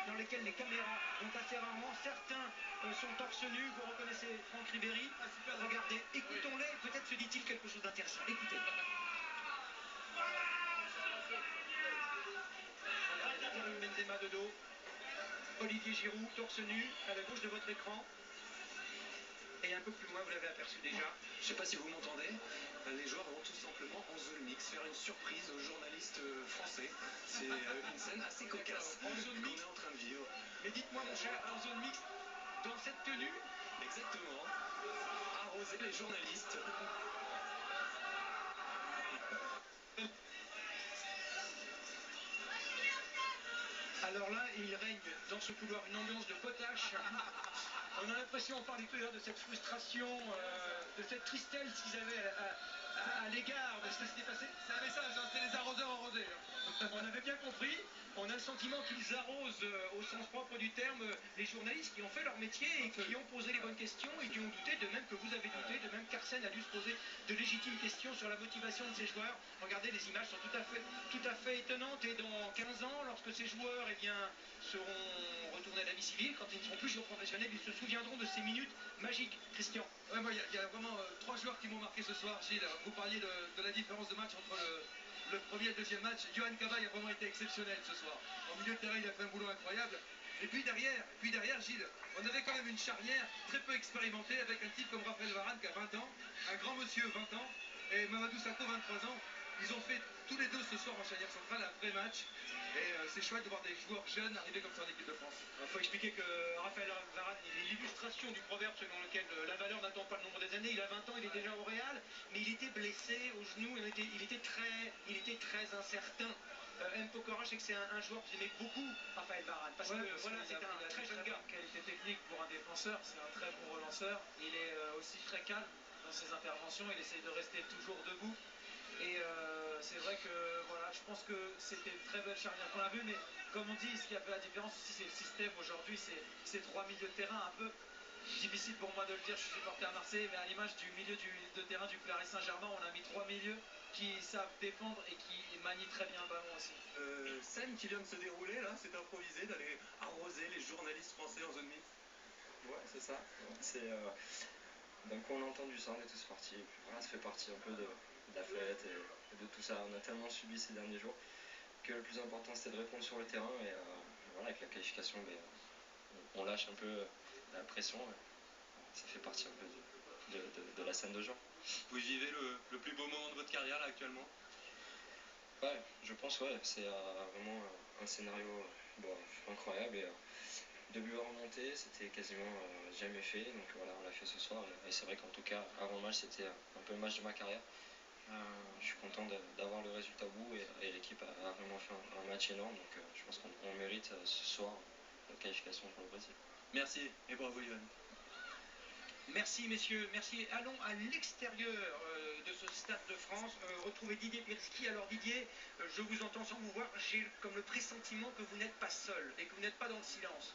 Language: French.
dans lesquels les caméras vont assez rarement. Certains sont torse nu. Vous reconnaissez Franck Ribéry. Regardez, écoutons-les. Peut-être se dit-il quelque chose d'intéressant. Écoutez. Regardez, Karim Benzema de dos. Olivier Giroud, torse nu, à la gauche de votre écran. Et un peu plus loin, vous l'avez aperçu déjà. Je ne sais pas si vous m'entendez. Les joueurs vont tout simplement en zone mix faire une surprise aux journalistes français. C'est une scène assez cocasse En zone mix. qu'on est en train de vivre. Mais dites-moi, mon cher, en zone mix, dans cette tenue. Exactement. Arroser les journalistes. Alors là, il règne dans ce couloir une ambiance de potache. On a l'impression, on parlait tout à l'heure de cette frustration, de cette tristesse qu'ils avaient à l'égard de ce qui s'était passé. C'est un message, hein, c'est les arroseurs arrosés. On avait bien compris. On a le sentiment qu'ils arrosent au sens propre du terme les journalistes qui ont fait leur métier et qui ont posé les bonnes questions et qui ont douté, de même que vous avez douté, de même qu'Arsène a dû se poser de légitimes questions sur la motivation de ces joueurs. Regardez, les images sont tout à fait étonnantes et dans 15 ans, lorsque ces joueurs seront retournés à la vie civile, quand ils ne seront plus joueurs professionnels, ils se souviendront de ces minutes magiques. Christian. Ouais, moi, il y a vraiment 3 joueurs qui m'ont marqué ce soir, Gilles. Vous parliez de la différence de match entre le premier et le deuxième match. Johan Cabaye a vraiment été exceptionnel ce soir. En milieu de terrain, il a fait un boulot incroyable. Et puis derrière, Gilles, on avait quand même une charnière très peu expérimentée avec un type comme Raphaël Varane qui a 20 ans, un grand monsieur 20 ans, et Mamadou Sakho 23 ans. Ils ont fait tous les deux ce soir en charnière centrale un vrai match. Et c'est chouette de voir des joueurs jeunes arriver comme ça en équipe de France. Il faut expliquer que Raphaël Varane est l'illustration du proverbe selon lequel la valeur n'attend pas le nombre des années. Il a 20 ans, il est déjà au Real, mais il était blessé au genou, il était très incertain. M. Pokora, je sais que c'est un joueur que j'aimais beaucoup, Raphaël Varane, parce que voilà, c'est un très jeune gars. Qualité technique pour un défenseur, c'est un très bon relanceur. Il est aussi très calme dans ses interventions, il essaie de rester toujours debout. Et c'est vrai que voilà, je pense que c'était une très belle charnière qu'on a vue, mais comme on dit, ce qui a fait la différence aussi, c'est le système aujourd'hui, c'est 3 milieux de terrain, un peu difficile pour moi de le dire, je suis supporter à Marseille, mais à l'image du milieu de terrain du Paris Saint-Germain, on a mis 3 milieux qui savent défendre et qui manient très bien le ballon aussi. Scène qui vient de se dérouler là, c'est improvisé d'aller arroser les journalistes français en zone mixte. Ouais, c'est ça. C'est d'un coup on a entendu ça, on est tous partis. Et puis voilà, ça fait partie un peu de la fête et de tout ça. On a tellement subi ces derniers jours que le plus important c'était de répondre sur le terrain et voilà, avec la qualification, mais, on lâche un peu la pression. Ça fait partie un peu de la scène de jeu. Vous vivez le plus beau moment de votre carrière là actuellement? Ouais, je pense, ouais, c'est vraiment un scénario incroyable et de lui remonter, c'était quasiment jamais fait, donc voilà, on l'a fait ce soir et c'est vrai qu'en tout cas, avant le match, c'était un peu le match de ma carrière. Je suis content d'avoir le résultat au bout et l'équipe a vraiment fait un match énorme, donc je pense qu'on mérite ce soir la qualification pour le Brésil. Merci et bravo Ivan. Merci messieurs, merci. Allons à l'extérieur de ce Stade de France, retrouver Didier Pirski. Alors Didier, je vous entends sans vous voir, j'ai comme le pressentiment que vous n'êtes pas seul et que vous n'êtes pas dans le silence.